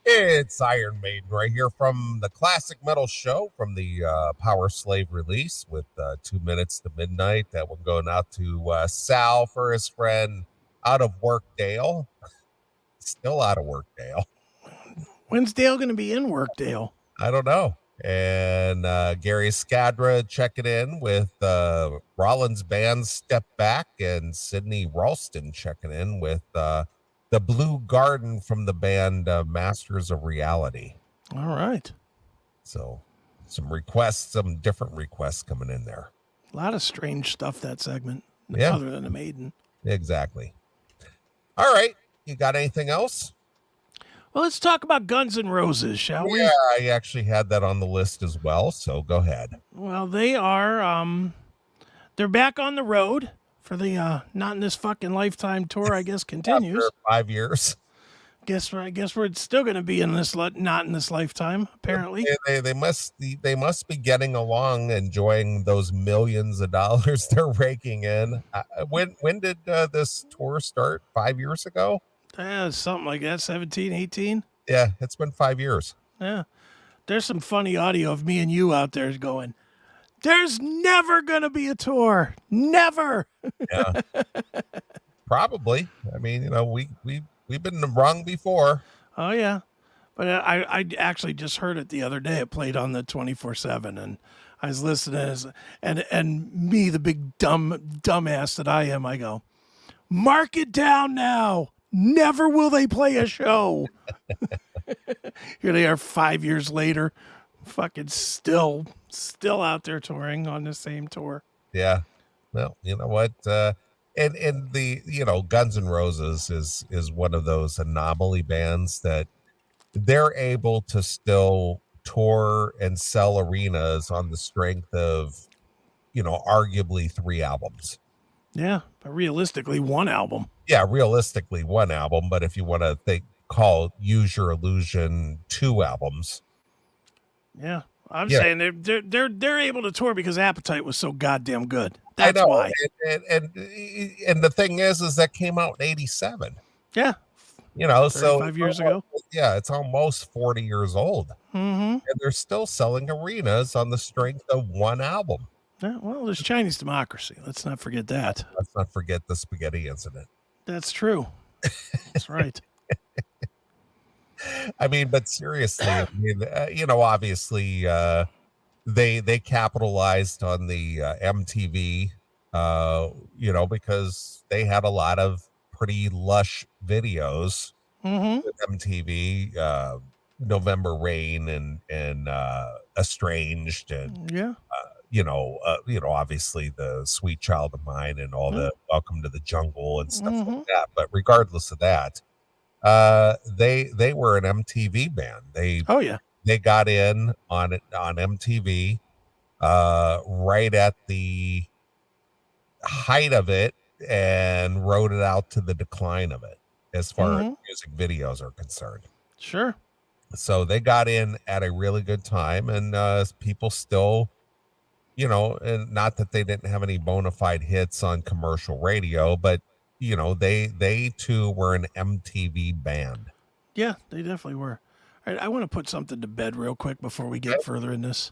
It's Iron Maiden right here from the Classic Metal Show from the Power Slave release with 2 minutes to midnight. That one going out to Sal for his friend out of work, Dale. Still out of work, Dale. When's Dale going to be in work, Dale? I don't know. And Gary Skadra checking in with Rollins Band Step Back, and Sydney Ralston checking in with the Blue Garden from the band Masters of Reality. All right. So some requests, some different requests coming in there. A lot of strange stuff, that segment, Yeah. other than a Maiden. Exactly. All right. You got anything else? Well, let's talk about Guns N' Roses, shall we? Yeah, I actually had that on the list as well, so go ahead. Well, they are, they're back on the road for the Not in This Fucking Lifetime tour, I guess, continues. After 5 years. I guess we're still going to be in this, not in this lifetime, apparently. They must be getting along, enjoying those millions of dollars they're raking in. When did this tour start? 5 years ago? Something like that, 17, 18? Yeah, it's been 5 years. Yeah. There's some funny audio of me and you out there going, there's never going to be a tour. Never. Yeah. Probably. I mean, we've been wrong before. Oh, yeah. But I actually just heard it the other day. It played on the 24/7, and I was listening, and me, the big dumbass that I am, I go, mark it down now. Never will they play a show. Here they are 5 years later, fucking still out there touring on the same tour. Yeah. Well, you know what? And the Guns N' Roses is one of those anomaly bands that they're able to still tour and sell arenas on the strength of arguably 3 albums. Yeah, but realistically, 1 album. Yeah, realistically 1 album, but if you want to call Use Your Illusion 2 albums. Yeah. I'm saying they're able to tour because Appetite was so goddamn good. That's I know. why. And the thing is that came out in 87. Yeah. 5 years ago. Yeah, it's almost 40 years old. Mm-hmm. And they're still selling arenas on the strength of 1 album. Yeah, well, there's Chinese democracy. Let's not forget that. Let's not forget the spaghetti incident. That's true. That's right. I mean, but seriously, obviously, they capitalized on the MTV, because they had a lot of pretty lush videos with MTV, November Rain and Estranged, and obviously the Sweet Child of Mine and all the Welcome to the Jungle and stuff like that. But regardless of that, they were an MTV band. They got in on MTV right at the height of it and rode it out to the decline of it as far as music videos are concerned. Sure. So they got in at a really good time, and people still, and not that they didn't have any bona fide hits on commercial radio, but they too were an MTV band. Yeah, they definitely were. All right, I want to put something to bed real quick before we get further in this.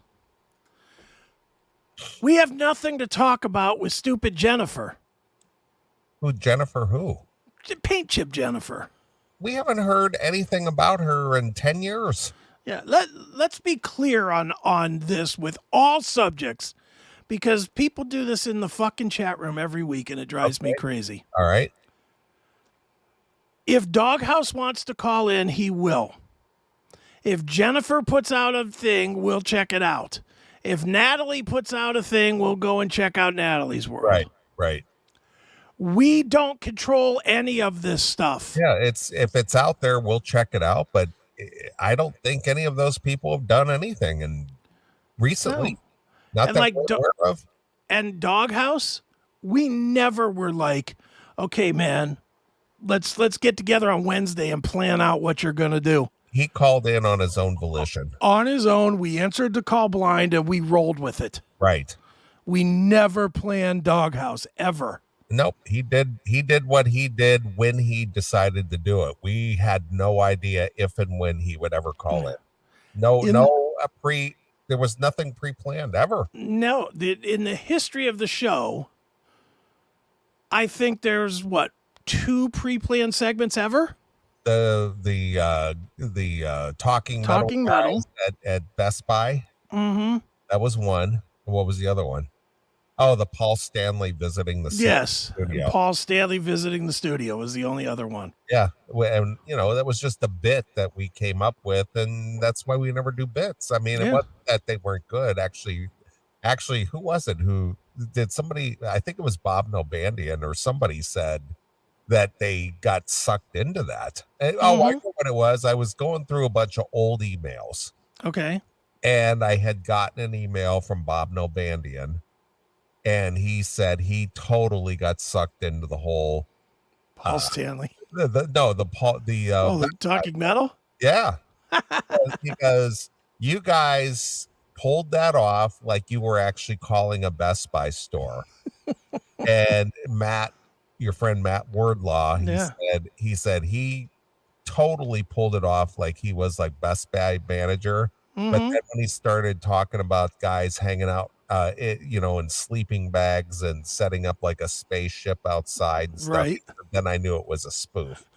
We have nothing to talk about with stupid Jennifer. Who, Jennifer who? Paint Chip Jennifer. We haven't heard anything about her in 10 years. Yeah, let's be clear on this with all subjects, because people do this in the fucking chat room every week, and it drives me crazy. All right. If Doghouse wants to call in, he will. If Jennifer puts out a thing, we'll check it out. If Natalie puts out a thing, we'll go and check out Natalie's world. Right. We don't control any of this stuff. Yeah, if it's out there, we'll check it out. But I don't think any of those people have done anything and recently. No. Not and that we're aware of. And Doghouse, we never were like, okay, man, let's get together on Wednesday and plan out what you're gonna do. He called in on his own volition. On his own, we answered the call blind and we rolled with it. Right. We never planned Doghouse, ever. Nope. He did what he did when he decided to do it. We had no idea if and when he would ever call in. There was nothing pre-planned ever. No, in the history of the show, I think there's 2 pre-planned segments ever. The talking metal at Best Buy. Mm-hmm. That was one. What was the other one? Oh, the Paul Stanley visiting the studio. Paul Stanley visiting the studio was the only other one. Yeah, and that was just a bit that we came up with, and that's why we never do bits. I mean, it wasn't that they weren't good. Actually, who was it? Who did somebody? I think it was Bob Nobandian or somebody said that they got sucked into that. And, I know what it was. I was going through a bunch of old emails. Okay. And I had gotten an email from Bob Nobandian, and he said he totally got sucked into the whole Paul Stanley. The talking metal? Yeah. because you guys pulled that off like you were actually calling a Best Buy store. And Matt, your friend Matt Wardlaw, he said he totally pulled it off like he was like Best Buy manager. But then when he started talking about guys hanging out, in sleeping bags and setting up like a spaceship outside and stuff, right, then I knew it was a spoof.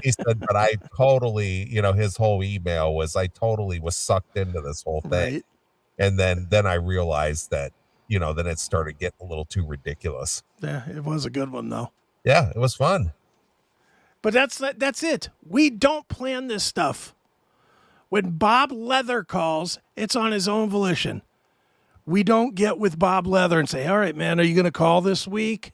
He said, but I totally, his whole email was, I totally was sucked into this whole thing. Right. And then I realized that, then it started getting a little too ridiculous. Yeah, it was a good one though. Yeah, it was fun. But that's it. We don't plan this stuff. When Bob Leather calls, it's on his own volition. We don't get with Bob Leather and say, "All right, man, are you going to call this week?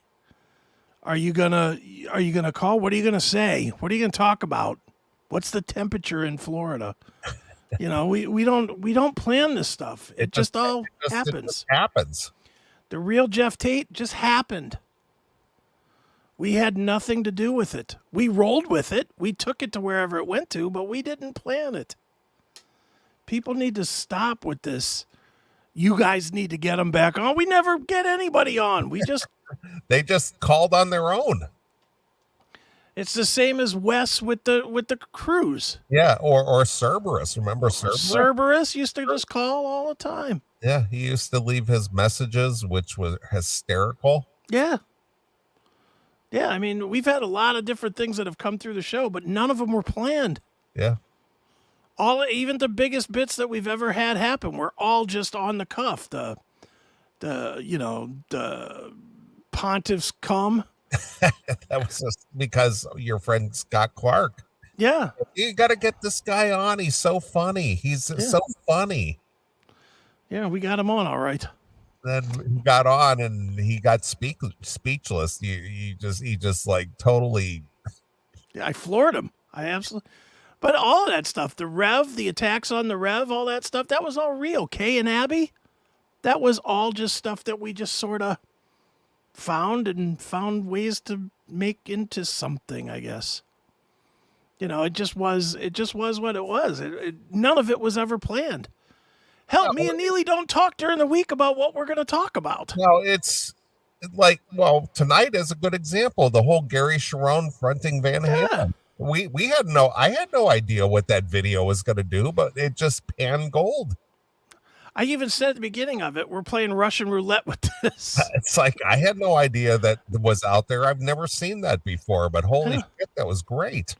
Are you going to call? What are you going to say? What are you going to talk about? What's the temperature in Florida?" We don't plan this stuff. It just happens. The real Jeff Tate just happened. We had nothing to do with it. We rolled with it. We took it to wherever it went to, but we didn't plan it. People need to stop with this. You guys need to get them back on. We never get anybody on. We just they just called on their own. It's the same as Wes with the cruise. Yeah, or Cerberus. Remember Cerberus? Cerberus used to just call all the time. Yeah, he used to leave his messages, which was hysterical. Yeah. Yeah, I mean, we've had a lot of different things that have come through the show, but none of them were planned. Yeah. Even the biggest bits that we've ever had happen were all just on the cuff. The pontiffs come. That was just because your friend Scott Clark. Yeah. You got to get this guy on. He's so funny. He's so funny. Yeah, we got him on all right. Then he got on and he got speechless. He just like totally. Yeah, I floored him. I absolutely. But all of that stuff, the Rev, the attacks on the Rev, all that stuff, that was all real. Kay and Abby, that was all just stuff that we just sort of found ways to make into something, I guess. It just was what it was. None of it was ever planned. Hell, me and Neeley don't talk during the week about what we're going to talk about. No, it's like, tonight is a good example. The whole Gary Sharon fronting Van Halen. I had no idea what that video was going to do, but it just panned gold. I even said at the beginning of it, we're playing Russian roulette with this. It's like, I had no idea that was out there. I've never seen that before, but holy shit, that was great.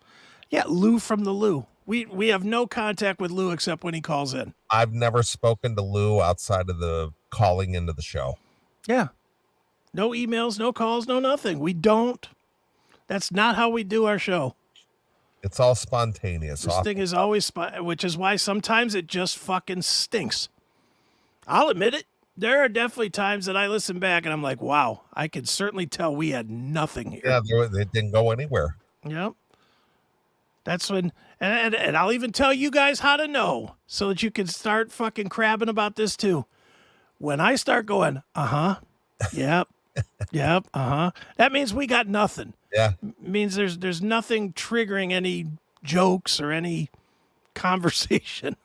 Yeah, Lou from the Lou. We have no contact with Lou except when he calls in. I've never spoken to Lou outside of the calling into the show. Yeah. No emails, no calls, no nothing. We don't. That's not how we do our show. It's all spontaneous. This thing is always, which is why sometimes it just fucking stinks. I'll admit it. There are definitely times that I listen back and I'm like, wow, I can certainly tell we had nothing here. Yeah, it didn't go anywhere. Yep. That's when, and I'll even tell you guys how to know so that you can start fucking crabbing about this too. When I start going, yep, that means we got nothing. Yeah. It means there's nothing triggering any jokes or any conversation.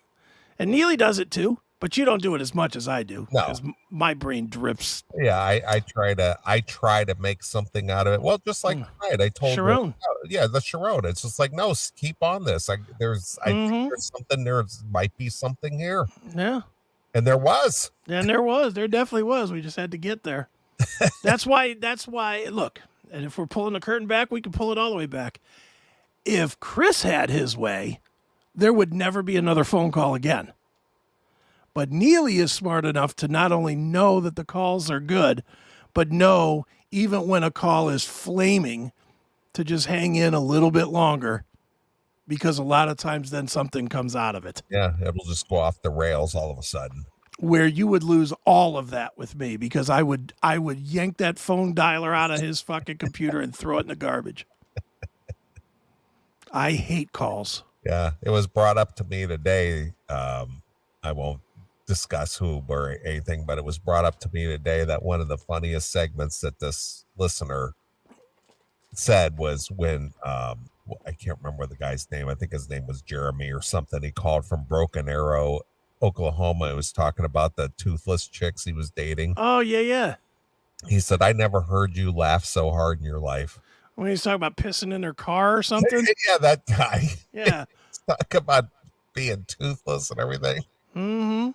And Neeley does it too, but you don't do it as much as I do because my brain drips. Yeah, I try to make something out of it. Well, just like tonight, I told Sharon. the Sharon. It's just like, no, keep on this. I think there's something. Might be something here. Yeah, and there was. And there definitely was. We just had to get there. That's why. Look, and if we're pulling the curtain back, we can pull it all the way back. If Chris had his way, there would never be another phone call again. But Neeley is smart enough to not only know that the calls are good, but know even when a call is flaming to just hang in a little bit longer, because a lot of times then something comes out of it. Yeah, it'll just go off the rails all of a sudden. Where you would lose all of that with me, because I would yank that phone dialer out of his fucking computer and throw it in the garbage. I hate calls. Yeah, it was brought up to me today. I won't discuss who or anything, but it was brought up to me today that one of the funniest segments that this listener said was when I can't remember the guy's name. I think his name was Jeremy or something. He called from Broken Arrow, Oklahoma. He was talking about the toothless chicks he was dating. Oh, yeah. He said, I never heard you laugh so hard in your life. When he's talking about pissing in their car or something? Yeah, that guy. Yeah. He's talking about being toothless and everything. Mm-hmm.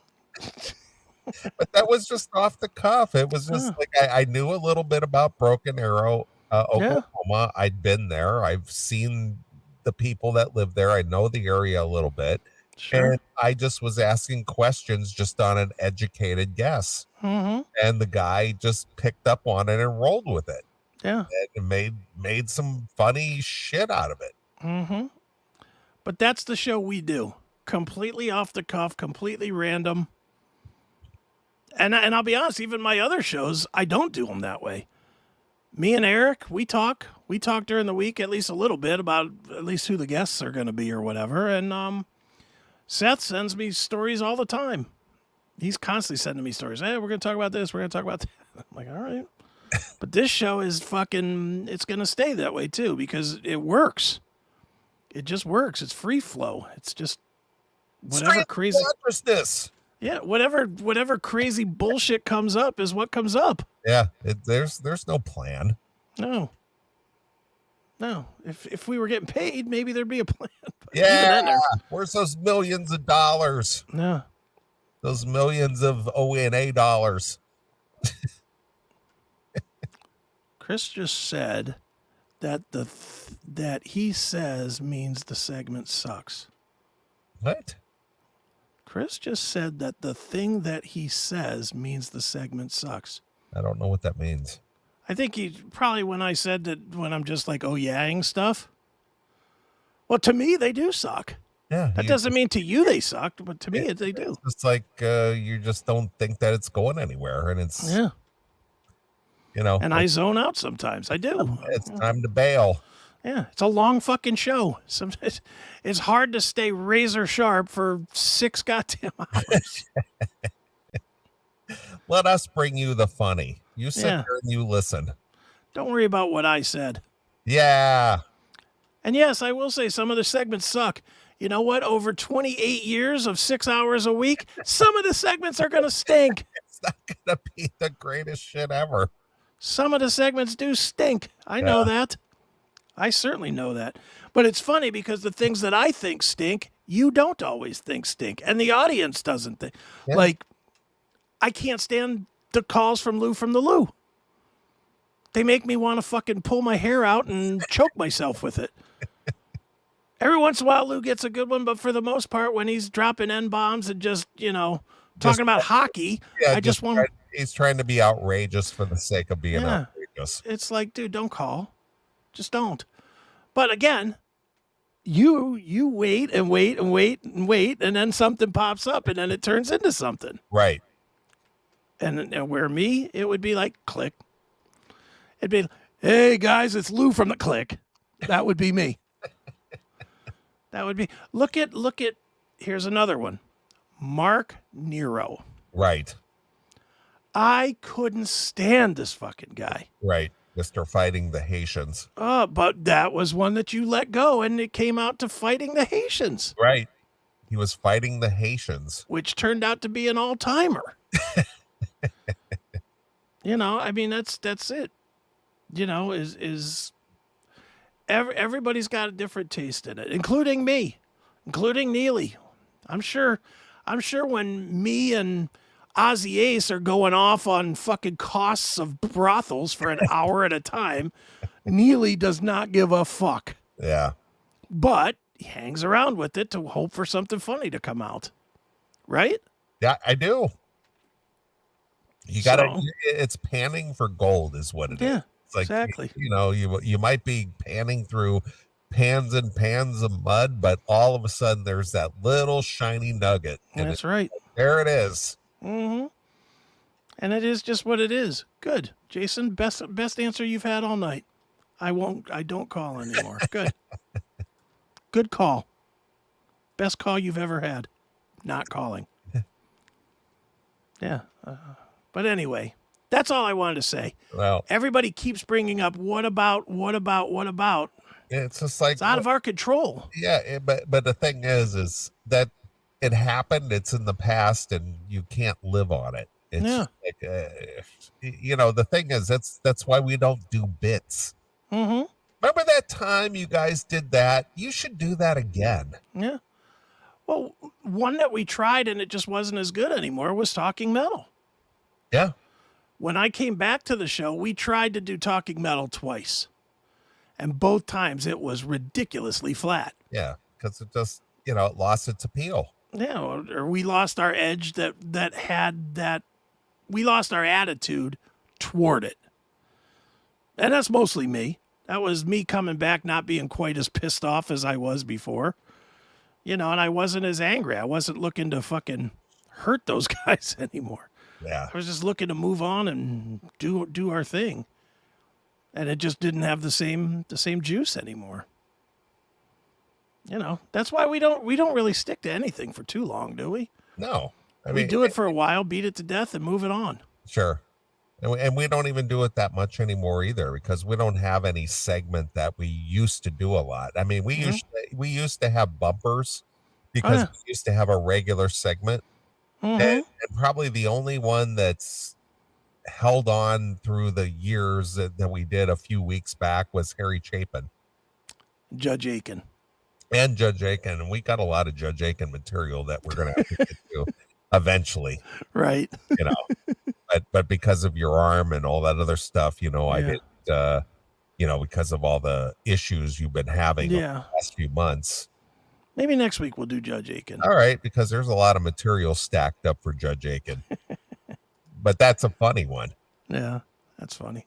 But that was just off the cuff. It was just like I knew a little bit about Broken Arrow, Oklahoma. Yeah. I'd been there. I've seen the people that live there. I know the area a little bit. Sure. And I just was asking questions just on an educated guess. Mm-hmm. And the guy just picked up on it and rolled with it. Yeah. And made some funny shit out of it. Mm-hmm. But that's the show we do. Completely off the cuff, completely random. And I'll be honest, even my other shows, I don't do them that way. Me and Eric, we talk during the week at least a little bit about at least who the guests are going to be or whatever. And Seth sends me stories all the time. He's constantly sending me stories. Hey, we're going to talk about this. We're going to talk about that. I'm like, all right. But this show is it's going to stay that way too because it works. It just works. It's free flow. It's just whatever crazy. Yeah, whatever crazy bullshit comes up is what comes up. Yeah, there's no plan. No. If we were getting paid, maybe there'd be a plan. Yeah, where's those millions of dollars? Yeah, those millions of O&A dollars. Chris just said that that he says means the segment sucks. What? Chris just said that the thing that he says means the segment sucks. I don't know what that means. I think he probably when I said that when I'm just like, oh, yeah-ing stuff. Well, to me, they do suck. Yeah. That doesn't mean to you they sucked, but to me, they do. It's like you just don't think that it's going anywhere. And it's, and I zone out sometimes. I do. It's time to bail. Yeah, it's a long fucking show. Sometimes it's hard to stay razor sharp for 6 goddamn hours. Let us bring you the funny. You sit there and you listen. Don't worry about what I said. Yeah. And yes, I will say some of the segments suck. You know what? Over 28 years of 6 hours a week, some of the segments are going to stink. It's not going to be the greatest shit ever. Some of the segments do stink. I know that. I certainly know that. But it's funny because the things that I think stink, you don't always think stink. And the audience doesn't think. Yeah. Like, I can't stand the calls from Lou from the Lou. They make me want to fucking pull my hair out and choke myself with it. Every once in a while, Lou gets a good one, but for the most part, when he's dropping N-bombs and just, talking about hockey, I just want... He's trying to be outrageous for the sake of being outrageous. It's like, dude, don't call. Just don't. But again, you wait and wait and wait and wait, and then something pops up, and then it turns into something. Right. And where me, it would be like, click. It'd be, hey, guys, it's Lou from the Click. That would be me. That would be, look at, here's another one. Mark Nero. Right. I couldn't stand this fucking guy. Right. Mr. Fighting the Haitians. But that was one that you let go, and it came out to fighting the Haitians. Right. He was fighting the Haitians, which turned out to be an all-timer. I mean, that's it. Is everybody's got a different taste in it, including me, including Neeley. I'm sure when me and Ozzy Ace are going off on fucking costs of brothels for an hour at a time, Neeley does not give a fuck. Yeah. But he hangs around with it to hope for something funny to come out. Right? Yeah, I do. You gotta, it's panning for gold is what it is. It's like, exactly. You might be panning through pans and pans of mud, but all of a sudden there's that little shiny nugget. And that's right. There it is. Mm-hmm. And it is just what it is. Good. Jason, best answer you've had all night. I don't call anymore. Good. Good call. Best call you've ever had. Not calling. Yeah. But anyway, that's all I wanted to say. Well, everybody keeps bringing up what about? It's just like it's out of our control. Yeah, but the thing is that it happened. It's in the past, and you can't live on it. It's like, the thing is that's why we don't do bits. Mm-hmm. Remember that time you guys did that? You should do that again. Yeah. Well, one that we tried and it just wasn't as good anymore was Talking Metal. Yeah. When I came back to the show, we tried to do Talking Metal twice. And both times it was ridiculously flat. Yeah, because it just, it lost its appeal. Yeah, or we lost our edge we lost our attitude toward it. And that's mostly me. That was me coming back not being quite as pissed off as I was before. And I wasn't as angry. I wasn't looking to fucking hurt those guys anymore. Yeah. I was just looking to move on and do our thing. And it just didn't have the same juice anymore. That's why we don't really stick to anything for too long, do we? No. We do it for a while, beat it to death, and move it on. Sure. And we don't even do it that much anymore either, because we don't have any segment that we used to do a lot. I mean, we used to have bumpers because we used to have a regular segment. Mm-hmm. And probably the only one that's held on through the years that we did a few weeks back was Harry Chapin. Judge Aiken. And Judge Aiken. And we got a lot of Judge Aiken material that we're going to have to get to eventually. Right. But because of your arm and all that other stuff, I didn't, because of all the issues you've been having over the last few months. Maybe next week we'll do Judge Aiken. All right, because there's a lot of material stacked up for Judge Aiken. But that's a funny one. Yeah, that's funny.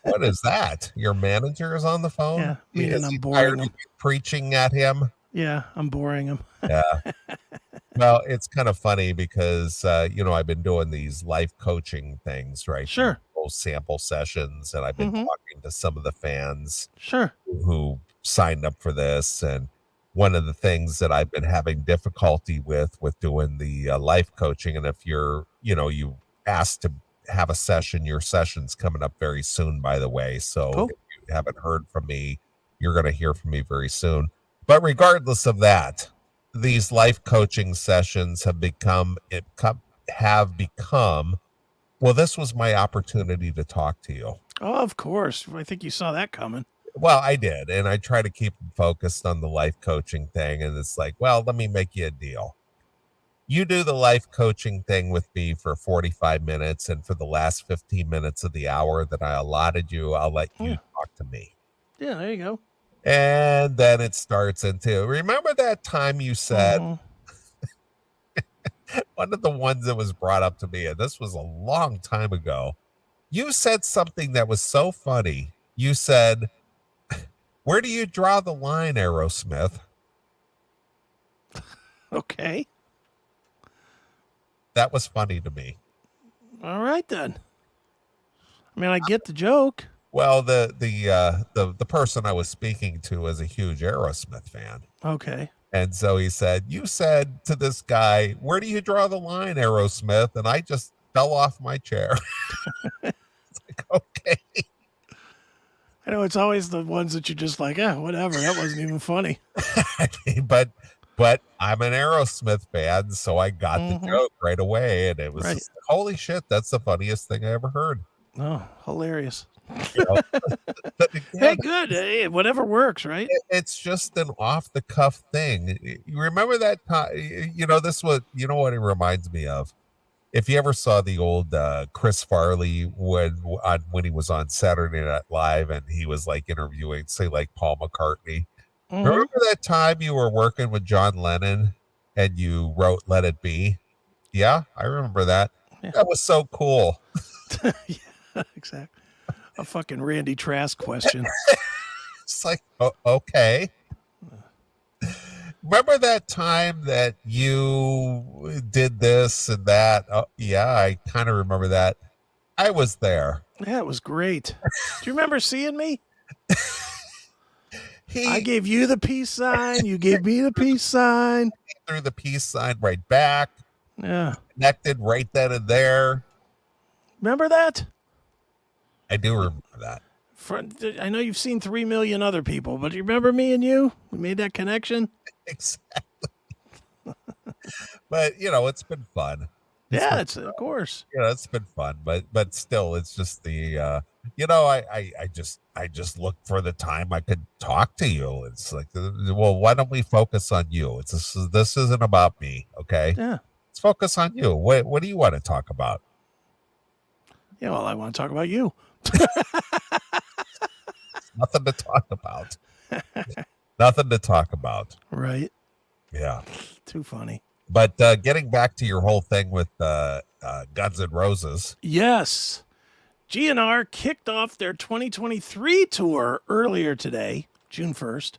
What is that? Your manager is on the phone? Yeah, meaning I'm boring him. Preaching at him? Yeah, I'm boring him. Yeah. Well, it's kind of funny because, I've been doing these life coaching things, right? Sure. Those sample sessions, and I've been talking to some of the fans who signed up for this. And one of the things that I've been having difficulty with doing the life coaching, and if you're, you asked to have a session, your session's coming up very soon, by the way. So if you haven't heard from me, you're going to hear from me very soon. But regardless of that, these life coaching sessions have become, well, this was my opportunity to talk to you. Oh, of course. I think you saw that coming. Well, I did. And I try to keep them focused on the life coaching thing. And it's like, well, let me make you a deal. You do the life coaching thing with me for 45 minutes. And for the last 15 minutes of the hour that I allotted you, I'll let you talk to me. Yeah, there you go. And then it starts into, remember that time you said, one of the ones that was brought up to me, and this was a long time ago, you said something that was so funny. You said, where do you draw the line, Aerosmith? Okay. That was funny to me. All right, then. I mean, I get the joke. Well, the person I was speaking to is a huge Aerosmith fan. Okay. And so he said, you said to this guy, where do you draw the line, Aerosmith? And I just fell off my chair. It's like, okay. I know it's always the ones that you're just like, whatever. That wasn't even funny. But But I'm an Aerosmith fan, so I got the joke right away, and it was Right. just like, holy shit, that's the funniest thing I ever heard. Oh, hilarious. You know? But Hey, again, good. Hey, whatever works, right? it's just an off the cuff thing. You remember that time? This was, you know what it reminds me of? If you ever saw the old Chris Farley when he was on Saturday Night Live and he was like interviewing, say, like Paul McCartney. Remember that time you were working with John Lennon and you wrote "Let It Be"? Yeah, I remember that. Yeah. That was so cool. Yeah, exactly. A fucking Randy Trask question. It's like, okay. Remember that time that you did this and that? Oh, yeah, I kind of remember that. I was there. Yeah, it was great. Do you remember seeing me? I He gave you the peace sign. You gave me the peace sign. threw the peace sign right back. Yeah. Connected right then and there. Remember that? I do remember that. I know you've seen 3 million other people, but you remember me and you? We made that connection. Exactly. But it's been fun. It's of course. It's been fun, but still, it's just the I just look for the time I could talk to you. It's like, well, why don't we focus on you? This isn't about me, okay? Yeah. Let's focus on you. What do you want to talk about? Yeah, well, I want to talk about you. Nothing to talk about. Nothing to talk about. Right. Yeah. Too funny. But getting back to your whole thing with Guns N' Roses. Yes. GNR kicked off their 2023 tour earlier today, June 1st,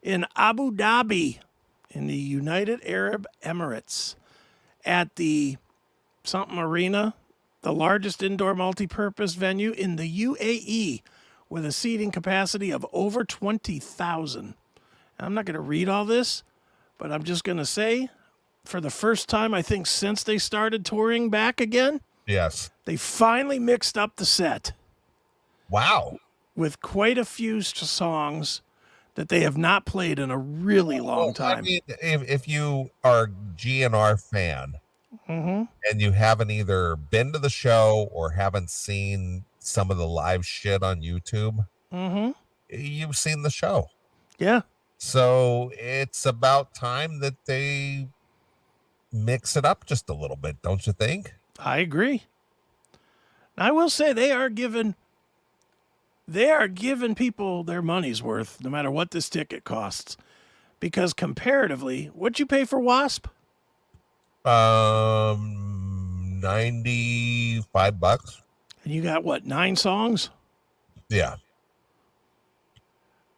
in Abu Dhabi in the United Arab Emirates at the something arena, the largest indoor multi-purpose venue in the UAE with a seating capacity of over 20,000. I'm not going to read all this, but I'm just going to say, for the first time, I think, since they started touring back again, Yes. they finally mixed up the set. Wow. With quite a few songs that they have not played in a really long time. I mean, if you are a GNR fan and you haven't either been to the show or haven't seen some of the live shit on YouTube, you've seen the show. Yeah. So it's about time that they mix it up just a little bit, don't you think? I agree. I will say they are giving people their money's worth, no matter what this ticket costs. Because comparatively, what'd you pay for Wasp? $95. And you got what, 9 songs? Yeah.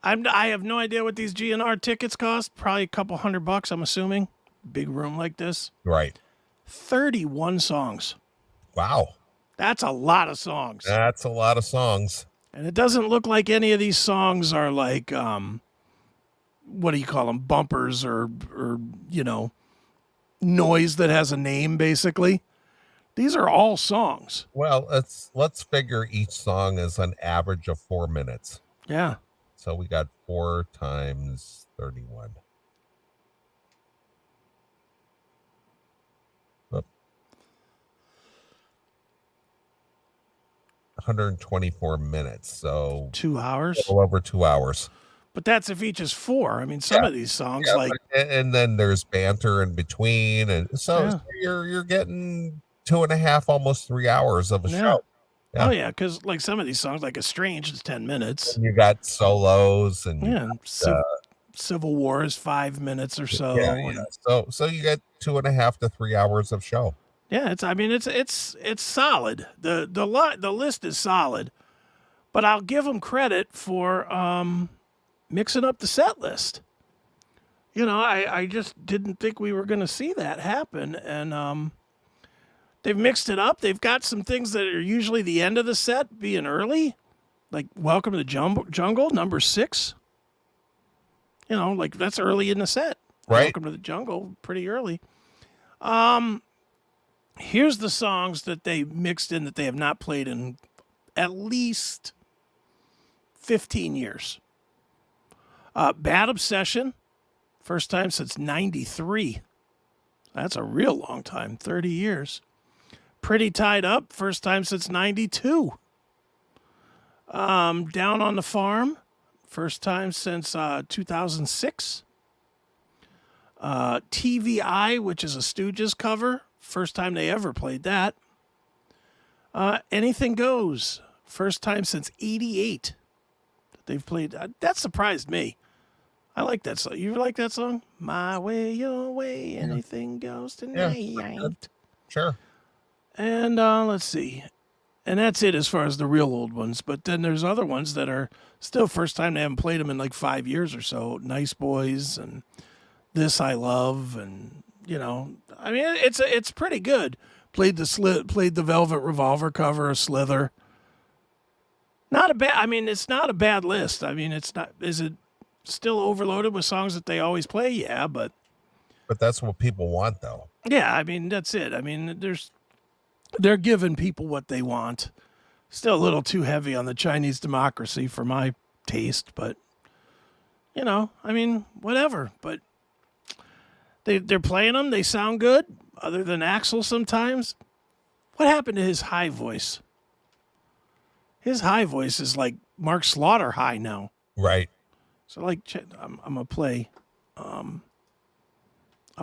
I have no idea what these GNR tickets cost. Probably a couple $100, I'm assuming. Big room like this. Right. 31 songs. Wow. That's a lot of songs. That's a lot of songs. And it doesn't look like any of these songs are like, what do you call them? Bumpers or noise that has a name, basically. These are all songs. Well, let's figure each song is an average of 4 minutes. Yeah. So we got 4 times 31. 124 minutes. So 2 hours. A little over 2 hours. But that's if each is 4. I mean, some of these songs and then there's banter in between, and so you're getting 2.5, almost 3 hours of a show. Yeah. Oh yeah, because like some of these songs, like "Estranged," is 10 minutes. And you got solos, and Civil War is 5 minutes or so. Yeah. So you get 2.5 to 3 hours of show. Yeah, it's solid. The list is solid, but I'll give them credit for mixing up the set list. I just didn't think we were going to see that happen, and they've mixed it up. They've got some things that are usually the end of the set being early, like "Welcome to the Jungle" number 6. Like that's early in the set. Right. "Welcome to the Jungle," pretty early. Here's the songs that they mixed in that they have not played in at least 15 years. "Bad Obsession," First time since 93. That's a real long time, 30 years. Pretty Tied Up, first time since 92. Down on the Farm, first time since 2006. TVI, which is a Stooges cover, first time they ever played that. Anything Goes, first time since 88 that they've played. That surprised me. I like that song. You like that song? My way, your way, anything goes tonight. Yeah, sure. And let's see. And that's it as far as the real old ones. But then there's other ones that are still first time. They haven't played them in like 5 years or so. Nice Boys and This I Love, and I mean, it's pretty good. Played the Velvet Revolver cover of Slither. Not a bad. I mean, it's not a bad list. I mean, it's not. Is it still overloaded with songs that they always play? Yeah, but that's what people want, though. Yeah, I mean, that's it. I mean, they're giving people what they want. Still a little too heavy on the Chinese Democracy for my taste, but I mean, whatever. But they're playing them. They sound good, other than Axl sometimes. What happened to his high voice? His high voice is like Mark Slaughter high now. Right. So like, I'm gonna play. I'll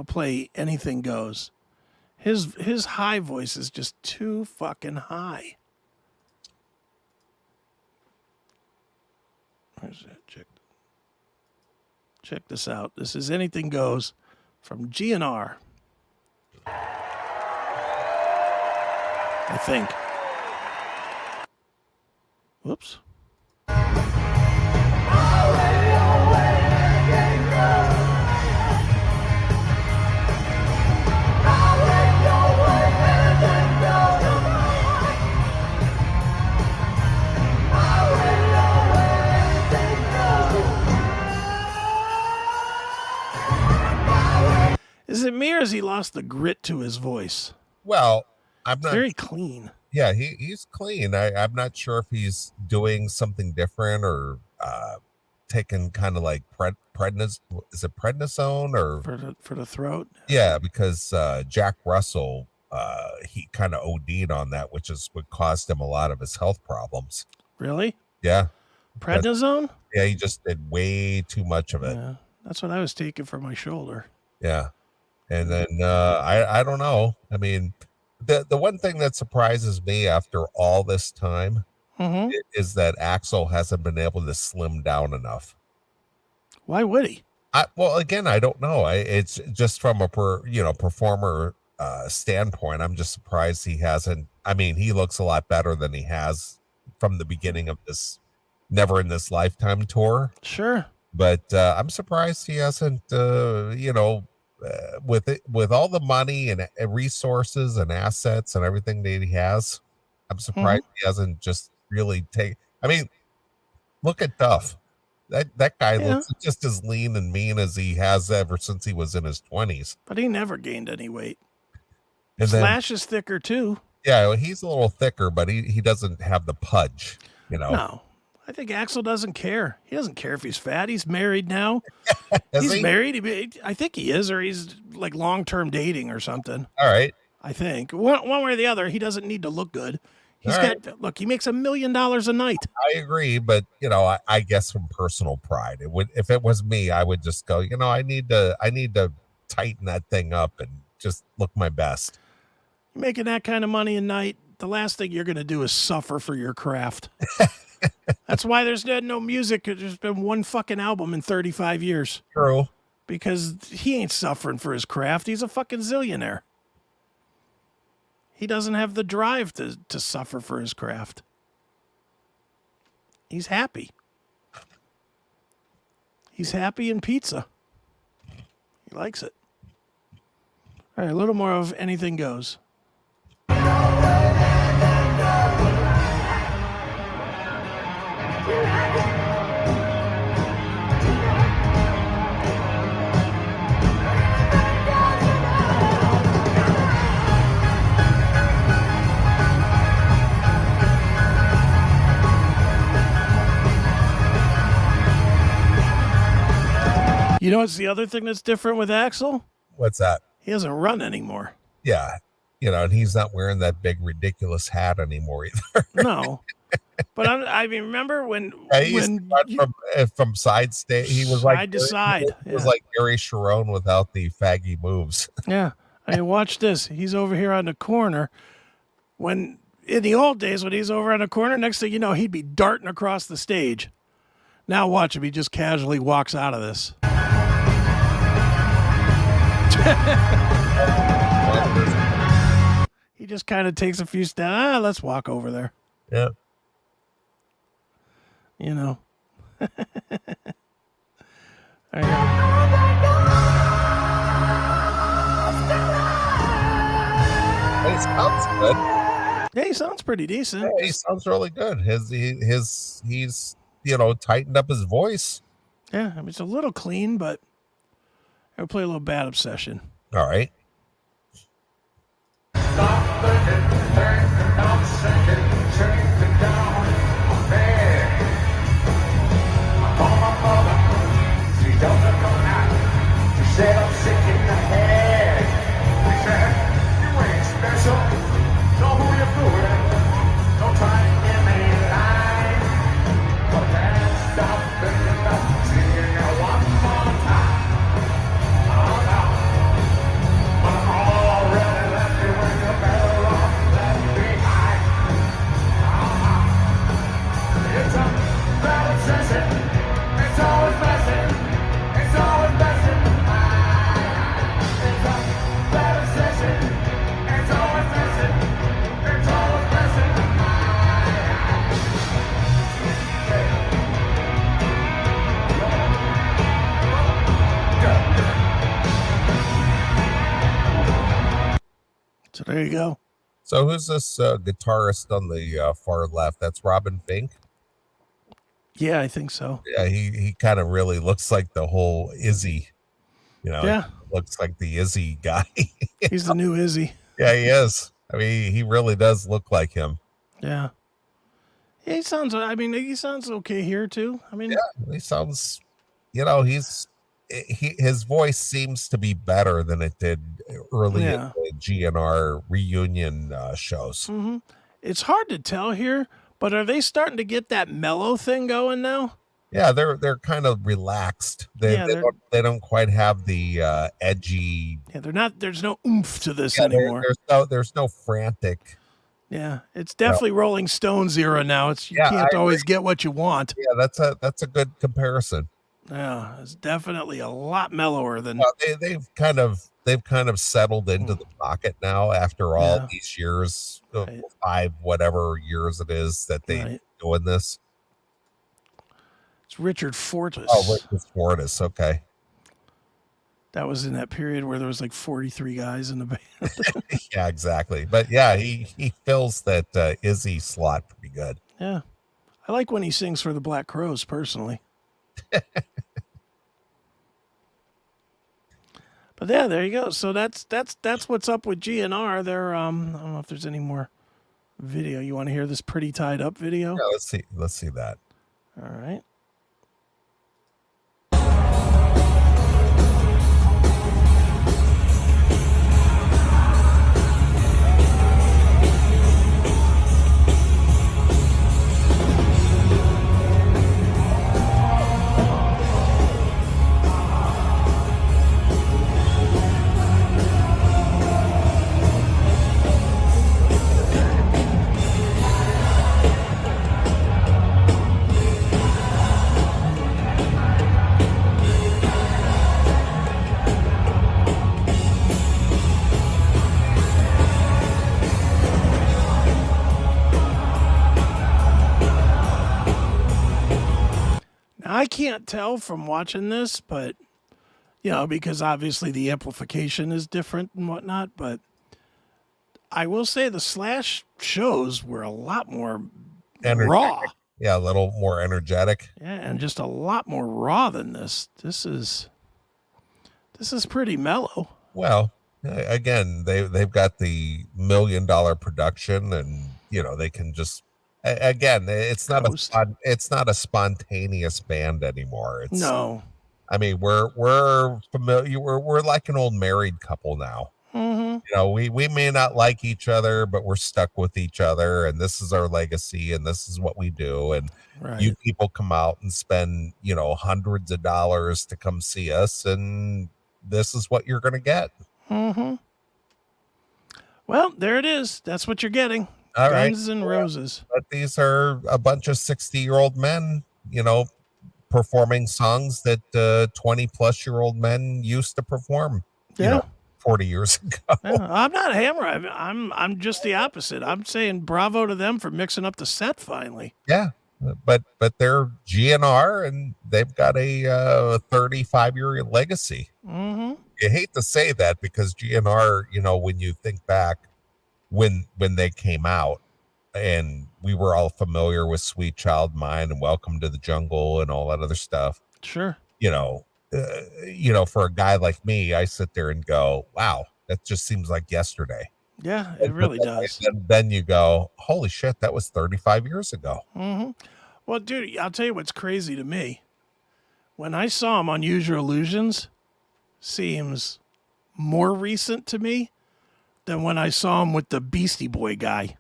play Anything Goes. His high voice is just too fucking high. Where's that? Check this out. This is Anything Goes from GNR. I think. Whoops. Is it me or has he lost the grit to his voice? Well, I'm not. Very clean. Yeah, he's clean. I'm not sure if he's doing something different or taking kind of like is it prednisone or for the throat? Yeah, because Jack Russell he kind of OD'd on that, which is what caused him a lot of his health problems. Really? Yeah. Prednisone? Yeah, he just did way too much of it. Yeah, that's what I was taking for my shoulder. Yeah. And then I don't know. I mean, the one thing that surprises me after all this time is that Axl hasn't been able to slim down enough. Why would he? Well, again, I don't know. It's just from a performer standpoint. I'm just surprised he hasn't. I mean, he looks a lot better than he has from the beginning of this Never in This Lifetime tour. Sure. But I'm surprised he hasn't, with all the money and resources and assets and everything that he has, I'm surprised he hasn't just really I mean, look at Duff. That guy looks just as lean and mean as he has ever since he was in his 20s. But he never gained any weight. And Slash is thicker too. Yeah, he's a little thicker, but he doesn't have the pudge, No. I think Axl doesn't care. He doesn't care if he's fat. He's married now. He's married. I think he is, or he's like long-term dating or something. All right. I think one way or the other, he doesn't need to look good. Look, he makes $1 million a night. I agree, but I guess from personal pride, if it was me, I would just go, I need to tighten that thing up and just look my best. You're making that kind of money a night, the last thing you're going to do is suffer for your craft. That's why there's no music. There's been one fucking album in 35 years. True. Because he ain't suffering for his craft. He's a fucking zillionaire. He doesn't have the drive to suffer for his craft. He's happy. He's happy in pizza. He likes it. All right, a little more of Anything Goes. You know what's the other thing that's different with Axl? What's that? He doesn't run anymore. Yeah. And he's not wearing that big ridiculous hat anymore either. No. But I mean, remember when from side stage, he was side to side. He was like Gary Sharon without the faggy moves. Yeah. I mean, watch this. He's over here on the corner. When in the old days, when he's over on the corner, next thing you know, he'd be darting across the stage. Now watch him. He just casually walks out of this. He just kind of takes a few steps. Let's walk over there. Yeah. You know. There you go. He sounds good. Yeah, he sounds pretty decent. Yeah, he sounds really good. He's tightened up his voice. Yeah, I mean it's a little clean, but I'll play a little Bad Obsession. All right. Stop thinking, I'm sinking, shaking down my bed. I call my mother, she doesn't know now. She said I'm sick in the head. She said, you ain't special, know who you're fooling. Don't try to give me line. But then stop thinking about seeing you one more time. Oh no, but I'm already left you when you're better off left behind. It's a bad obsession. It's always messing. It's always messing. It's a bad obsession. It's always messing. It's always messing. So there you go. So who's this guitarist on the far left? That's Robin Fink. Yeah, I think so. Yeah, he kind of really looks like the whole Izzy. Yeah. Looks like the Izzy guy. He's the new Izzy. Yeah, he is. I mean, he really does look like him. Yeah. He sounds okay here too. I mean, yeah, he sounds, his voice seems to be better than it did early in the GNR reunion shows. Mm-hmm. It's hard to tell here, but are they starting to get that mellow thing going now? Yeah, they're kind of relaxed. They don't quite have the edgy. Yeah, they're not. There's no oomph to this anymore. There's no frantic. Yeah, it's definitely Rolling Stones era now. You can't always get what you want. Yeah, that's a good comparison. Yeah, it's definitely a lot mellower than. They've kind of settled into the pocket now after all these years, 5 whatever years it is that they're doing this. It's Richard Fortus. Oh, Richard Fortus. Okay. That was in that period where there was like 43 guys in the band. Yeah, exactly. But yeah, he fills that Izzy slot pretty good. Yeah. I like when he sings for the Black Crowes personally. But yeah, there you go. So that's what's up with GNR. They're I don't know if there's any more video. You want to hear this Pretty Tied Up video? Yeah, let's see that. All right. I can't tell from watching this, but, because obviously the amplification is different and whatnot, but I will say the Slash shows were a lot more raw. Yeah, a little more energetic. Yeah, and just a lot more raw than this. This is pretty mellow. Well, again, they've got the $1 million production, and they can just. Again, it's not a spontaneous band anymore. No. I mean, we're familiar. We're like an old married couple now. You know, we may not like each other, but we're stuck with each other, and this is our legacy, and this is what we do. And you Right. people come out and spend, you know, hundreds of dollars to come see us, and this is what you're going to get. Well, there it is. That's what you're getting. All right. Guns and Roses. But these are a bunch of 60-year-old men, you know, performing songs that 20 plus year old men used to perform, you know, 40 years ago. Yeah, I'm not a hammer. I'm just the opposite. I'm saying bravo to them for mixing up the set finally. Yeah. But they're GNR and they've got a 35-year legacy. You hate to say that because GNR, you know, when you think back when they came out and we were all familiar with Sweet Child Mine and Welcome to the Jungle and all that other stuff. Sure. You know, for a guy like me, I sit there and go, wow, that just seems like yesterday. Yeah, it really does. And then you go, holy shit, that was 35 years ago. Well, dude, I'll tell you what's crazy to me. When I saw him on Use Your Illusions, seems more recent to me than when I saw him with the Beastie Boy guy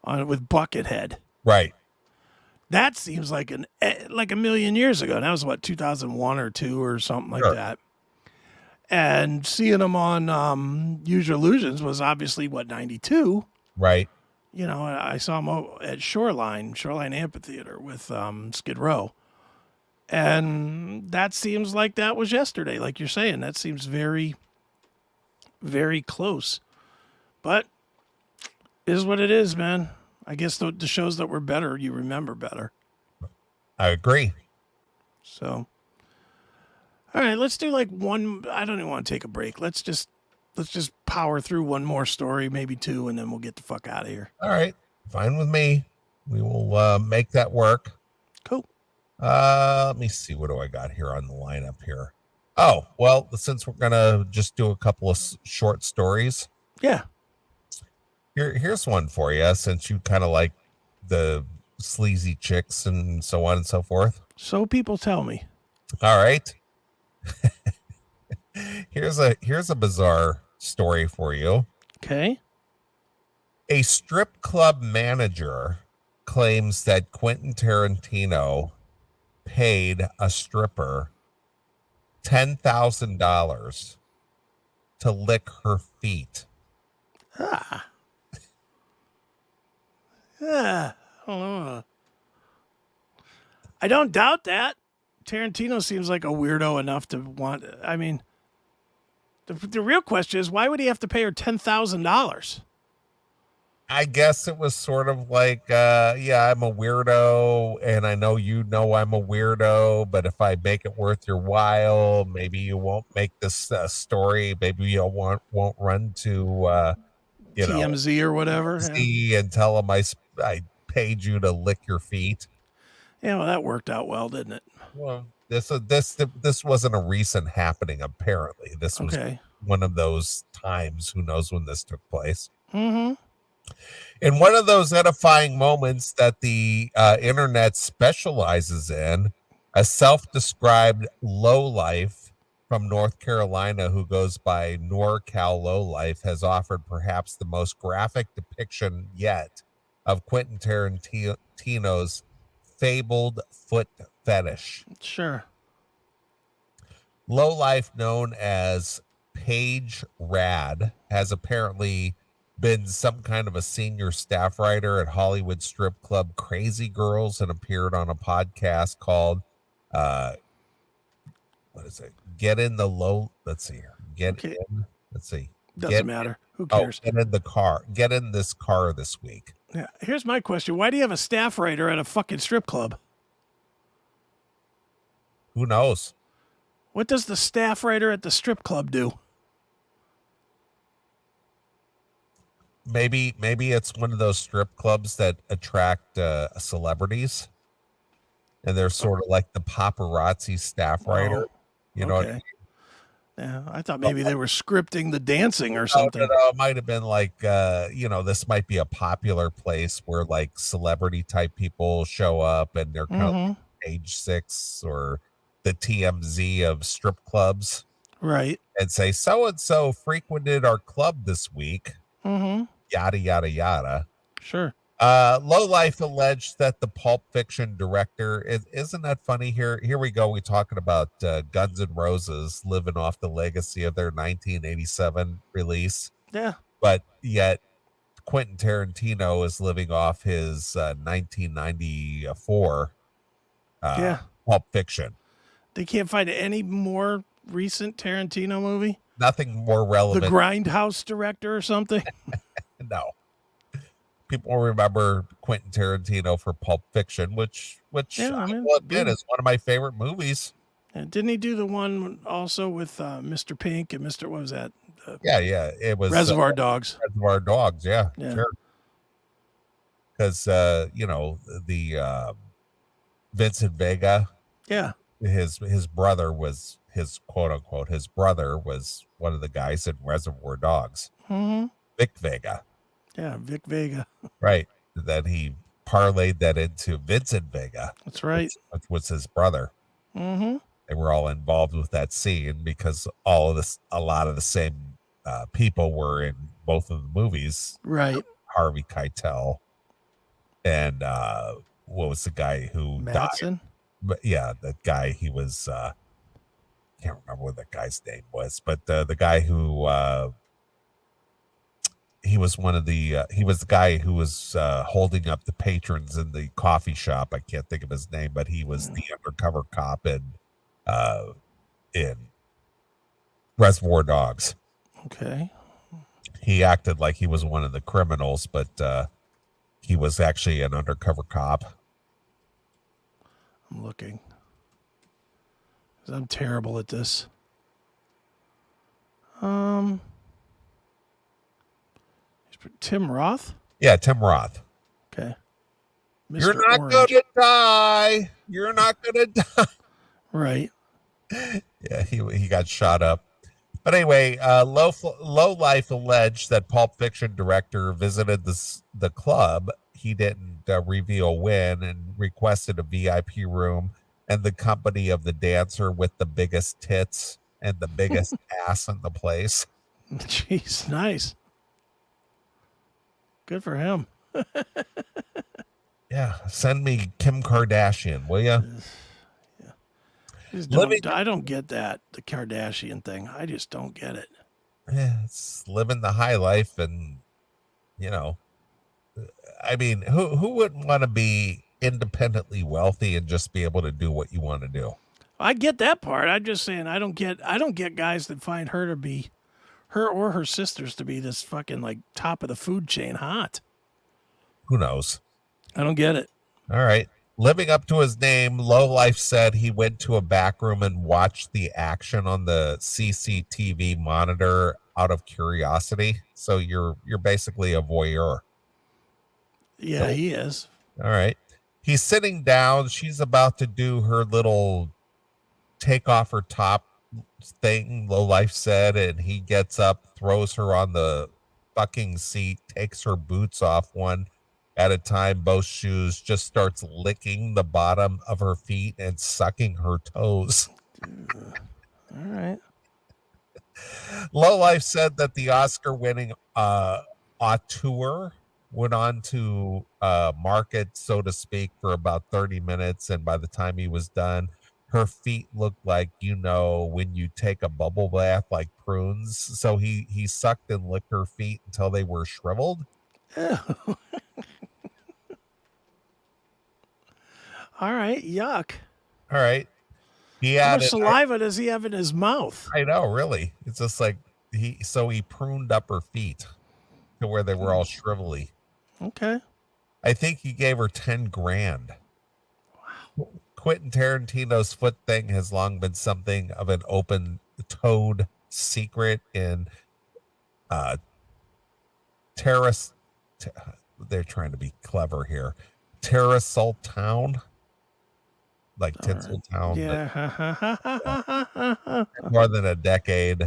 with Buckethead. Right. That seems like a million years ago. That was what, 2001 or 2 or something like that. And seeing him on Use Your Illusions was obviously what, 92. Right. You know, I saw him at Shoreline Amphitheater with Skid Row. And that seems like that was yesterday, like you're saying. That seems very, very close. But it is what it is, man. I guess the shows that were better, you remember better. I agree. So, all right, let's do like one. I don't even want to take a break. Let's just power through one more story, maybe 2, and then we'll get the fuck out of here. All right. Fine with me. We will make that work. Cool. Let me see. What do I got here on the lineup here? Oh, well, since we're going to just do a couple of short stories. Yeah. Here's one for you, since you kind of like the sleazy chicks and so on and so forth. So people tell me. All right. Here's a bizarre story for you. Okay. A strip club manager claims that Quentin Tarantino paid a stripper $10,000 to lick her feet. I don't doubt that. Tarantino seems like a weirdo enough to want. I mean, the real question is, why would he have to pay her $10,000? I guess it was sort of like, yeah, I'm a weirdo, and I know you know I'm a weirdo, but if I make it worth your while, maybe you won't make this story. Maybe you won't run to TMZ or whatever, and tell them I paid you to lick your feet. Yeah, well, that worked out well, didn't it? Well, this wasn't a recent happening. Apparently, this was one of those times. Who knows when this took place? Mm-hmm. In one of those edifying moments that the internet specializes in, a self-described lowlife from North Carolina who goes by NorCal Lowlife has offered perhaps the most graphic depiction yet of Quentin Tarantino's fabled foot fetish. Sure. Lowlife, known as Paige Rad, has apparently been some kind of a senior staff writer at Hollywood strip club Crazy Girls and appeared on a podcast called what is it? Get in the low. Let's see here. In. Let's see. Doesn't matter. Who cares? Get in the car. Get in this car this week. Yeah. Here's my question. Why do you have a staff writer at a fucking strip club? Who knows? What does the staff writer at the strip club do? Maybe it's one of those strip clubs that attract celebrities, and they're sort of like the paparazzi staff writer. You know what I mean? Yeah, I thought maybe they were scripting the dancing or something. No, it might have been like, this might be a popular place where like celebrity type people show up and they're kind of like Page 6 or the TMZ of strip clubs. Right. And say, so-and-so frequented our club this week. Mm-hmm. Yada, yada, yada. Sure. Lowlife alleged that the Pulp Fiction director, isn't that funny? Here we go. We're talking about Guns N' Roses living off the legacy of their 1987 release. Yeah. But yet Quentin Tarantino is living off his 1994 Pulp Fiction. They can't find any more recent Tarantino movie? Nothing more relevant. The Grindhouse director or something? No. People remember Quentin Tarantino for Pulp Fiction, which I will admit is one of my favorite movies. And didn't he do the one also with Mr. Pink and Mr. What was that? Yeah, it was Reservoir Dogs. Reservoir Dogs, yeah. Sure. Because the Vincent Vega, his brother was his quote unquote his brother was one of the guys in Reservoir Dogs. Mm-hmm. Vic Vega. Yeah, Vic Vega. Right. Then he parlayed that into Vincent Vega. That's right. Which was his brother. Mm-hmm. They were all involved with that scene because a lot of the same people were in both of the movies. Right. Harvey Keitel and what was the guy who Madsen? died? But yeah, that guy, he was can't remember what that guy's name was, but the guy who he was the guy who was holding up the patrons in the coffee shop. I can't think of his name, but he was the undercover cop in Reservoir Dogs. Okay. He acted like he was one of the criminals, but he was actually an undercover cop. I'm looking. I'm terrible at this. Tim Roth? Yeah, Tim Roth. Okay. Mr. You're not going to die. You're not going to die. Right. Yeah, he got shot up. But anyway, Lowlife alleged that Pulp Fiction director visited the club. He didn't reveal when and requested a VIP room and the company of the dancer with the biggest tits and the biggest ass in the place. Jeez, nice. Good for him. Yeah, send me Kim Kardashian, will you? I don't get that, the Kardashian thing. I just don't get it. Yeah, it's living the high life, and I mean, who wouldn't want to be independently wealthy and just be able to do what you want to do? I get that part. I'm just saying I don't get guys that find her or her sisters to be this fucking like top of the food chain hot. Who knows? I don't get it. All right. Living up to his name, Lowlife said he went to a back room and watched the action on the CCTV monitor out of curiosity. So you're basically a voyeur. Yeah, he is. All right. He's sitting down. She's about to do her little take off her top thing, Lowlife said, and he gets up, throws her on the fucking seat, takes her boots off one at a time, both shoes, just starts licking the bottom of her feet and sucking her toes. All right. Lowlife said that the Oscar-winning auteur went on to market, so to speak, for about 30 minutes, and by the time he was done, her feet looked like, when you take a bubble bath like prunes. So he sucked and licked her feet until they were shriveled. Ew. All right, yuck. All right. How much saliva does he have in his mouth? I know, really. It's just like he pruned up her feet to where they were all shrivelly. Okay. I think he gave her $10,000. Wow. Quentin Tarantino's foot thing has long been something of an open-toed secret in terrace. They're trying to be clever here. Terrasol Town. Like Tinseltown. Yeah. More than a decade.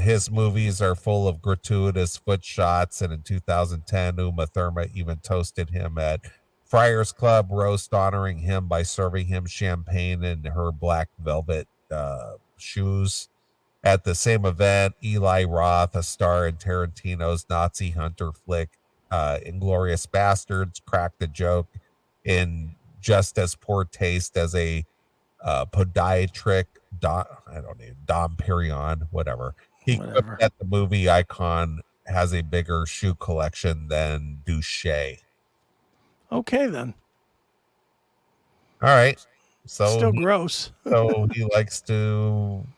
His movies are full of gratuitous foot shots, and in 2010, Uma Thurman even toasted him at Friars Club roast honoring him by serving him champagne in her black velvet shoes. At the same event, Eli Roth, a star in Tarantino's Nazi hunter flick Inglourious Bastards, cracked a joke in just as poor taste as a podiatric I don't know, Dom Perignon, whatever. He quipped that the movie icon has a bigger shoe collection than Douche. Okay, then. All right. So still gross. So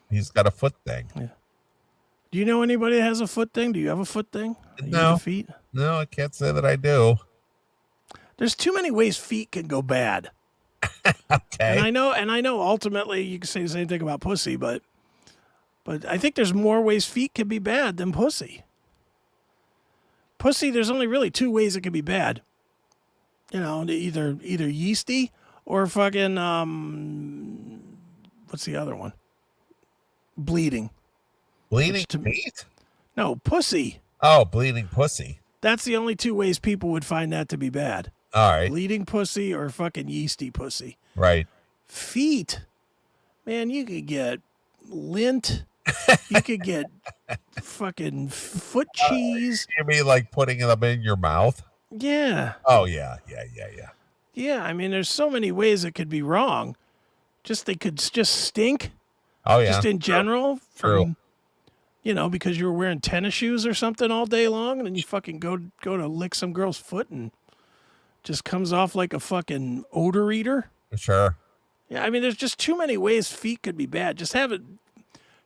he's got a foot thing. Yeah. Do you know anybody that has a foot thing? Do you have a foot thing? No. Feet? No, I can't say that I do. There's too many ways feet can go bad. Okay. And I know ultimately you can say the same thing about pussy, but I think there's more ways feet can be bad than pussy. Pussy, there's only really two ways it can be bad. You know, either yeasty or fucking what's the other one? Bleeding. Bleeding feet? No, pussy. Oh, bleeding pussy. That's the only two ways people would find that to be bad. All right. Bleeding pussy or fucking yeasty pussy. Right. Feet. Man, you could get lint. You could get fucking foot cheese. You mean like putting them in your mouth? Yeah. Oh, yeah. Yeah, I mean, there's so many ways it could be wrong. They could just stink. Oh, yeah. Just in general. True. You know, because you were wearing tennis shoes or something all day long, and then you fucking go to lick some girl's foot and just comes off like a fucking odor eater. Sure. Yeah, I mean, there's just too many ways feet could be bad. There's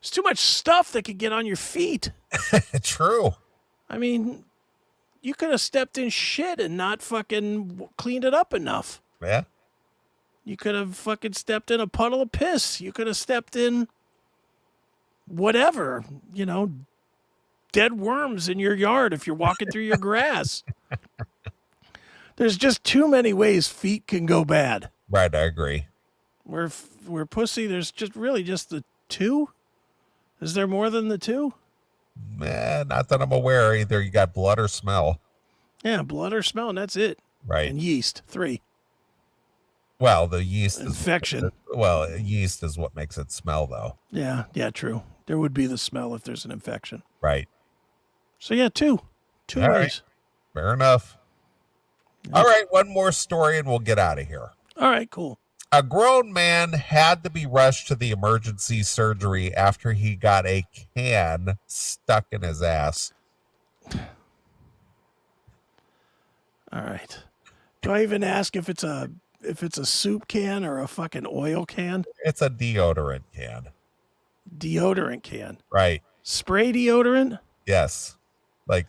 too much stuff that could get on your feet. True. I mean, you could have stepped in shit and not fucking cleaned it up enough. Yeah. You could have fucking stepped in a puddle of piss. You could have stepped in whatever, you know, dead worms in your yard if you're walking through your grass. There's just too many ways feet can go bad. Right, I agree. Where pussy, there's just the two? Is there more than the two? Not that I'm aware. Either you got blood or smell. Yeah, blood or smell, and that's it. Right. And yeast, 3. Well, the yeast infection. Yeast is what makes it smell, though. Yeah, true. There would be the smell if there's an infection. Right. So yeah, two All ways. Right. Fair enough. Yeah. All right, one more story and we'll get out of here. All right, cool. A grown man had to be rushed to the emergency surgery after he got a can stuck in his ass. All right. Do I even ask if it's a soup can or a fucking oil can? It's a deodorant can. Deodorant can. Right. Spray deodorant? Yes. Like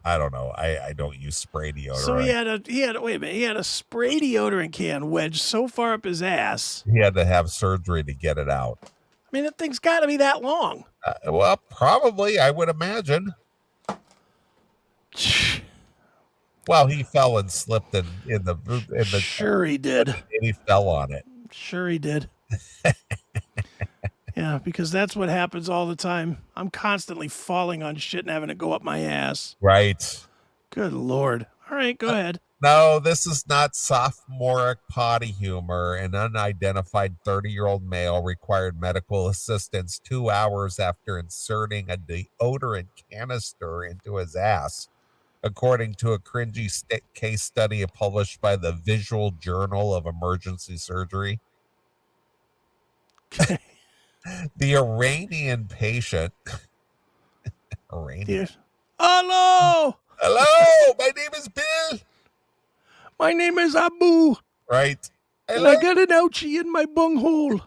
I don't know. I don't use spray deodorant. So he had a spray deodorant can wedged so far up his ass. He had to have surgery to get it out. I mean, that thing's got to be that long. Well, probably, I would imagine. Well, he fell and slipped in the Sure he did. And he fell on it. Sure he did. Yeah, because that's what happens all the time. I'm constantly falling on shit and having to go up my ass. Right. Good Lord. All right, go ahead. No, this is not sophomoric potty humor. An unidentified 30-year-old male required medical assistance 2 hours after inserting a deodorant canister into his ass, according to a cringy case study published by the Visual Journal of Emergency Surgery. Okay. The Iranian patient. Iranian. Hello. Hello. My name is Bill. My name is Abu. Right. And I got an ouchie in my bunghole.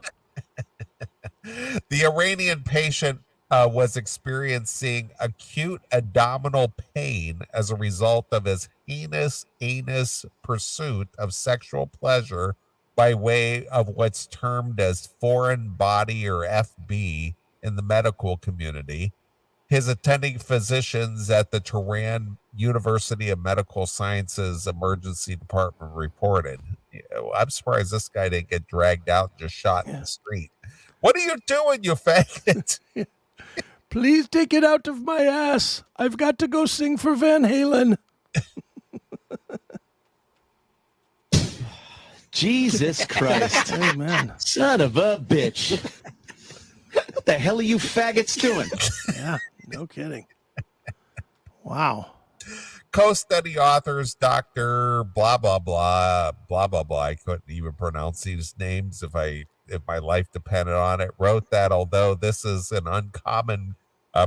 The Iranian patient was experiencing acute abdominal pain as a result of his heinous anus pursuit of sexual pleasure by way of what's termed as foreign body or FB in the medical community. His attending physicians at the Tehran University of Medical Sciences Emergency Department reported. I'm surprised this guy didn't get dragged out and just shot in the street. What are you doing, you faggot? Please take it out of my ass. I've got to go sing for Van Halen. Jesus Christ. Amen. Son of a bitch. What the hell are you faggots doing? Yeah, no kidding. Wow. Co-study authors, Dr. blah, blah, blah, blah, blah, blah. I couldn't even pronounce these names if my life depended on it. Wrote that although this is an uncommon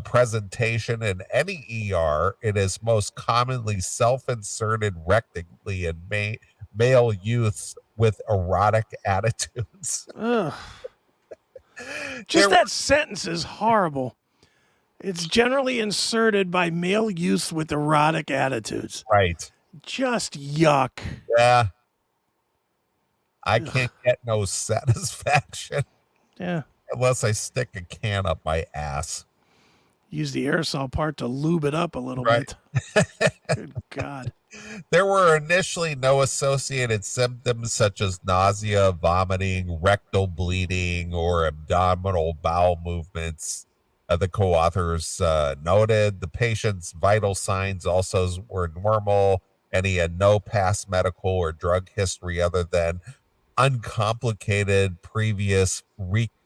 presentation in any ER, it is most commonly self-inserted rectally in male youths with erotic attitudes. Ugh. Just that sentence is horrible. It's generally inserted by male youths with erotic attitudes. Right. Just yuck. Yeah. I can't get no satisfaction. Yeah. Unless I stick a can up my ass. Use the aerosol part to lube it up a little bit. Good God. There were initially no associated symptoms such as nausea, vomiting, rectal bleeding, or abdominal bowel movements. The co-authors noted the patient's vital signs also were normal, and he had no past medical or drug history other than uncomplicated previous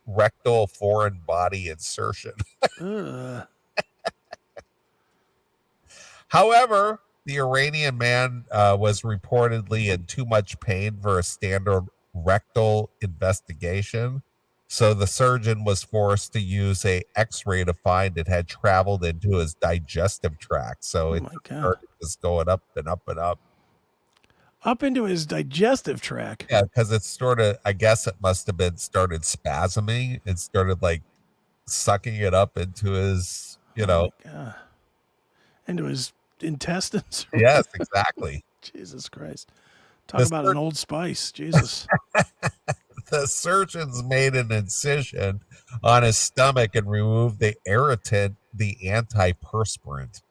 rectal foreign body insertion. However, the Iranian man was reportedly in too much pain for a standard rectal investigation. So the surgeon was forced to use a X-ray to find it had traveled into his digestive tract. So it started just going up and up and up. Up into his digestive tract? Yeah, because it sort of, I guess it must have been started spasming and started like sucking it up into his, into his intestines? Yes, exactly. Jesus Christ. Talk about an Old Spice. Jesus. The surgeons made an incision on his stomach and removed the irritant, the antiperspirant.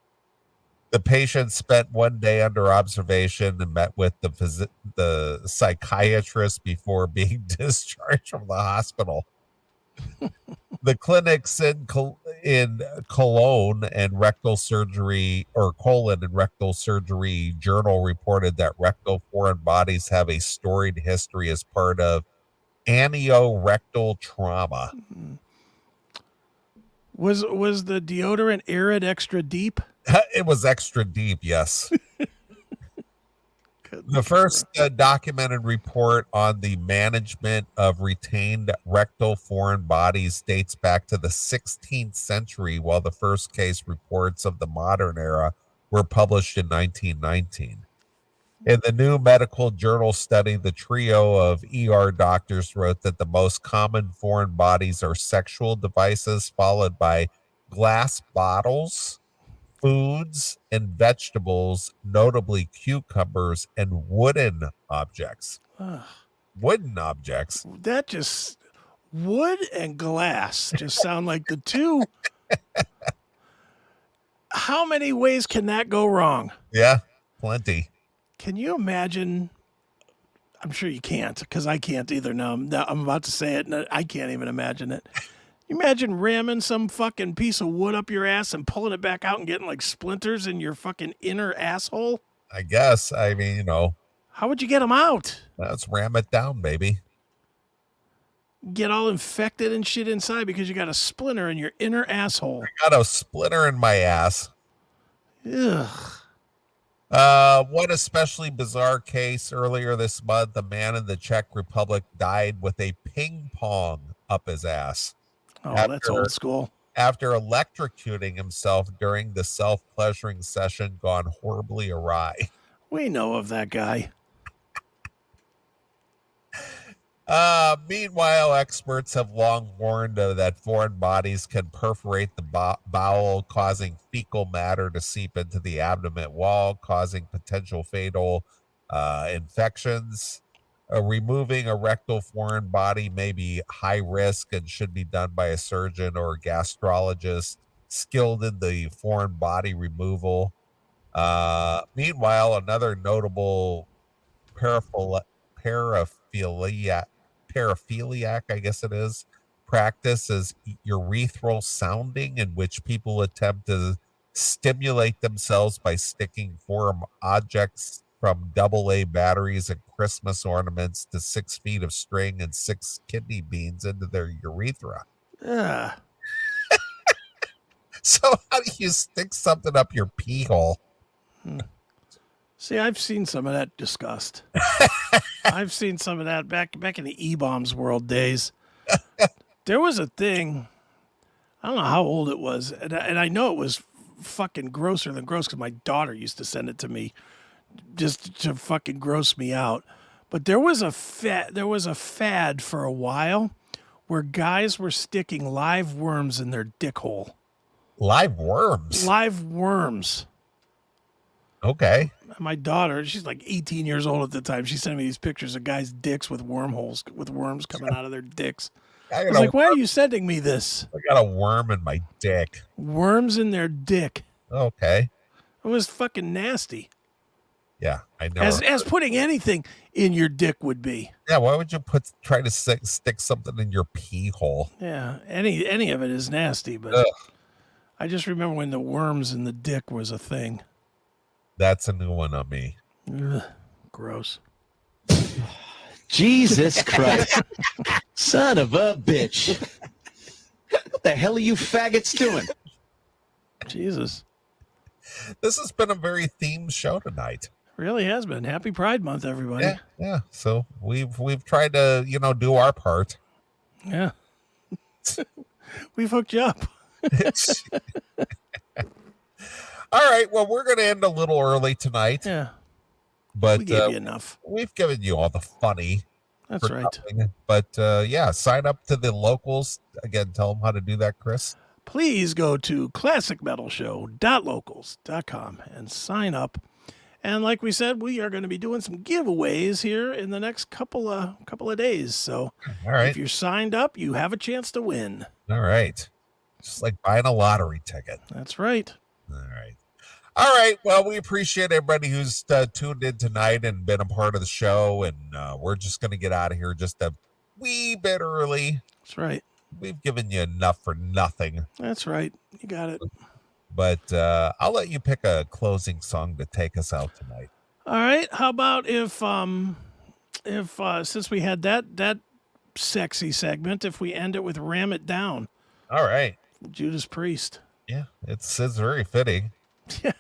The patient spent one day under observation and met with the psychiatrist before being discharged from the hospital. The clinics in Cologne and rectal surgery or colon and rectal surgery journal reported that rectal foreign bodies have a storied history as part of aneorectal trauma. Was the deodorant arid extra deep? It was extra deep, yes. The first documented report on the management of retained rectal foreign bodies dates back to the 16th century, while the first case reports of the modern era were published in 1919. In the New Medical Journal study, the trio of ER doctors wrote that the most common foreign bodies are sexual devices, followed by glass bottles, foods, and vegetables, notably cucumbers and wooden objects. Wooden objects? That just, wood and glass just sound like the two. How many ways can that go wrong? Yeah, plenty. Can you imagine? I'm sure you can't, because I can't either. Now I'm about to say it, and I can't even imagine it. You imagine ramming some fucking piece of wood up your ass and pulling it back out and getting like splinters in your fucking inner asshole? I guess. I mean, How would you get them out? Let's ram it down, baby. Get all infected and shit inside because you got a splinter in your inner asshole. I got a splinter in my ass. Ugh. One especially bizarre case earlier this month, a man in the Czech Republic died with a ping pong up his ass. Oh, that's old school. After electrocuting himself during the self-pleasuring session gone horribly awry. We know of that guy. Meanwhile, experts have long warned that foreign bodies can perforate the bowel, causing fecal matter to seep into the abdomen wall, causing potential fatal infections. Removing a rectal foreign body may be high risk and should be done by a surgeon or a gastrologist skilled in the foreign body removal. Meanwhile, another notable paraphiliac, I guess it is, practice is urethral sounding, in which people attempt to stimulate themselves by sticking foreign objects from AA batteries and Christmas ornaments to 6 feet of string and 6 kidney beans into their urethra. Yeah. So how do you stick something up your pee hole? See, I've seen some of that disgust. I've seen some of that back in the E-Bombs world days. There was a thing, I don't know how old it was, and I know it was fucking grosser than gross because my daughter used to send it to me just to fucking gross me out. But there was a fad for a while where guys were sticking live worms in their dick hole. Live worms? Live worms. Okay. My daughter, she's like 18 years old at the time. She sent me these pictures of guys' dicks with wormholes, with worms coming out of their dicks. I was like, why are you sending me this? I got a worm in my dick. Worms in their dick. Okay. It was fucking nasty. Yeah, I know. As putting anything in your dick would be. Yeah, why would you try to stick something in your pee hole? Yeah, any of it is nasty, but Ugh. I just remember when the worms in the dick was a thing. That's a new one on me. Ugh, gross. Jesus Christ. Son of a bitch. What the hell are you faggots doing? Jesus. This has been a very themed show tonight. Really has been. Happy Pride Month, everybody. Yeah. So we've tried to, do our part. Yeah. We've hooked you up. All right. Well, we're going to end a little early tonight. Yeah. But we gave you enough. We've given you all the funny. That's right. Nothing. But yeah, sign up to the locals. Again, tell them how to do that, Chris. Please go to classicmetalshow.locals.com and sign up. And like we said, we are going to be doing some giveaways here in the next couple of days. So all right. If you're signed up, you have a chance to win. All right. Just like buying a lottery ticket. That's right. All right. All right. Well, we appreciate everybody who's tuned in tonight and been a part of the show. And we're just going to get out of here just a wee bit early. That's right. We've given you enough for nothing. That's right. You got it. But I'll let you pick a closing song to take us out tonight. All right. How about if since we had that sexy segment, if we end it with "Ram It Down"? All right. Judas Priest. Yeah, it's very fitting. Yeah.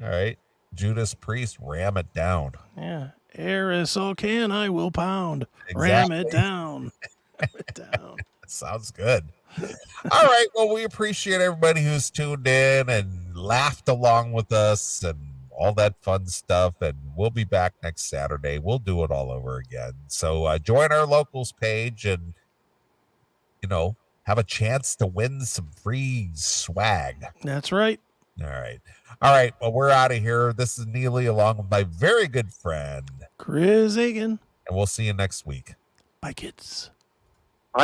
All right. Judas Priest, "Ram It Down." Yeah. Aerosol can I will pound. Exactly. Ram it down. Ram it down. Sounds good. All right. Well, we appreciate everybody who's tuned in and laughed along with us and all that fun stuff. And we'll be back next Saturday. We'll do it all over again. So join our locals page and, have a chance to win some free swag. That's right. All right. All right. Well, we're out of here. This is Neeley along with my very good friend Chris Hagan. And we'll see you next week. Bye, kids.